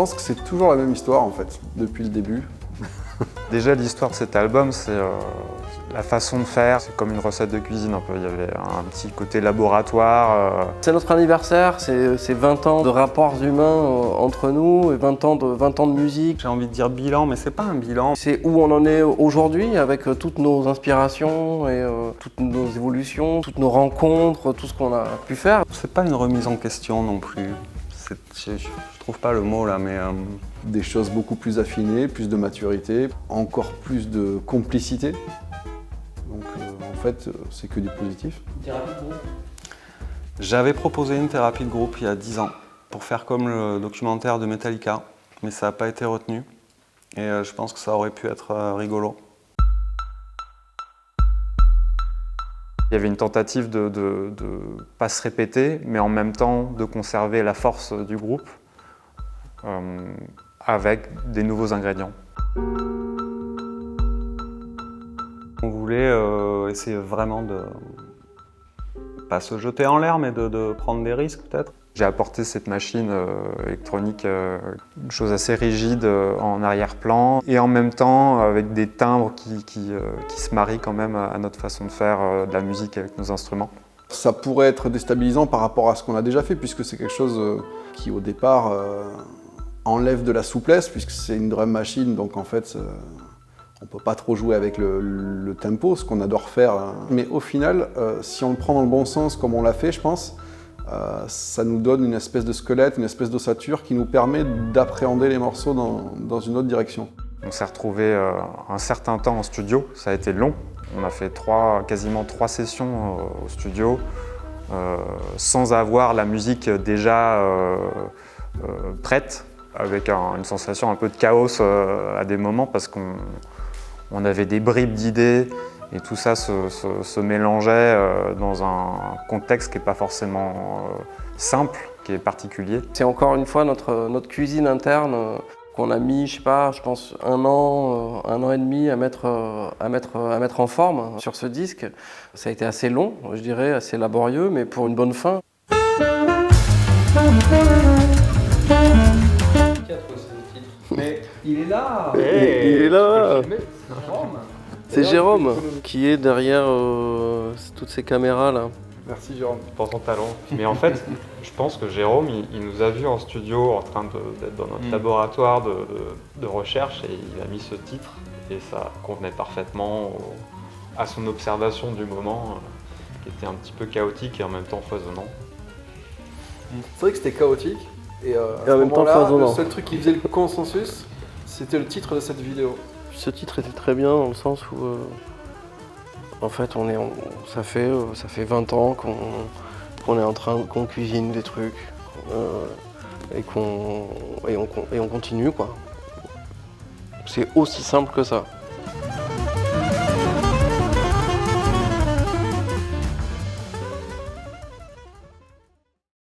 pense que c'est toujours la même histoire en fait, depuis le début. Déjà, l'histoire de cet album, c'est la façon de faire. C'est comme une recette de cuisine un peu. Il y avait un petit côté laboratoire. C'est notre anniversaire, c'est 20 ans de rapports humains entre nous et 20 ans de musique. J'ai envie de dire bilan, mais c'est pas un bilan. C'est où on en est aujourd'hui avec toutes nos inspirations et toutes nos évolutions, toutes nos rencontres, tout ce qu'on a pu faire. C'est pas une remise en question non plus. Je trouve pas le mot là, mais... Des choses beaucoup plus affinées, plus de maturité, encore plus de complicité. Donc en fait, c'est que du positif. J'avais proposé une thérapie de groupe il y a 10 ans pour faire comme le documentaire de Metallica, mais ça n'a pas été retenu. Et je pense que ça aurait pu être rigolo. Il y avait une tentative de pas se répéter, mais en même temps de conserver la force du groupe avec des nouveaux ingrédients. On voulait essayer vraiment de pas se jeter en l'air, mais de prendre des risques peut-être. J'ai apporté cette machine électronique, une chose assez rigide en arrière-plan, et en même temps avec des timbres qui se marient quand même à notre façon de faire de la musique avec nos instruments. Ça pourrait être déstabilisant par rapport à ce qu'on a déjà fait, puisque c'est quelque chose qui au départ enlève de la souplesse, puisque c'est une drum machine, donc en fait on ne peut pas trop jouer avec le tempo, ce qu'on adore faire. Mais au final, si on le prend dans le bon sens comme on l'a fait, je pense, ça nous donne une espèce de squelette, une espèce d'ossature qui nous permet d'appréhender les morceaux dans une autre direction. On s'est retrouvés un certain temps en studio, ça a été long. On a fait quasiment 3 sessions au studio sans avoir la musique déjà prête, avec une sensation un peu de chaos à des moments parce qu'on avait des bribes d'idées et tout ça se mélangeait dans un contexte qui n'est pas forcément simple, qui est particulier. C'est encore une fois notre cuisine interne qu'on a mis, je sais pas, je pense un an et demi à mettre en forme sur ce disque. Ça a été assez long, je dirais, assez laborieux, mais pour une bonne fin. Mais il est là. Il est là. C'est Jérôme qui est derrière toutes ces caméras là. Merci Jérôme. Pour son talent. Mais en fait, je pense que Jérôme, il nous a vus en studio en train d'être dans notre laboratoire de recherche et il a mis ce titre et ça convenait parfaitement à son observation du moment qui était un petit peu chaotique et en même temps foisonnant. C'est vrai que c'était chaotique et en même temps foisonnant. Le seul truc qui faisait le consensus, c'était le titre de cette vidéo. Ce titre était très bien dans le sens où en fait ça fait 20 ans qu'on est en train qu'on cuisine des trucs et on continue quoi. C'est aussi simple que ça.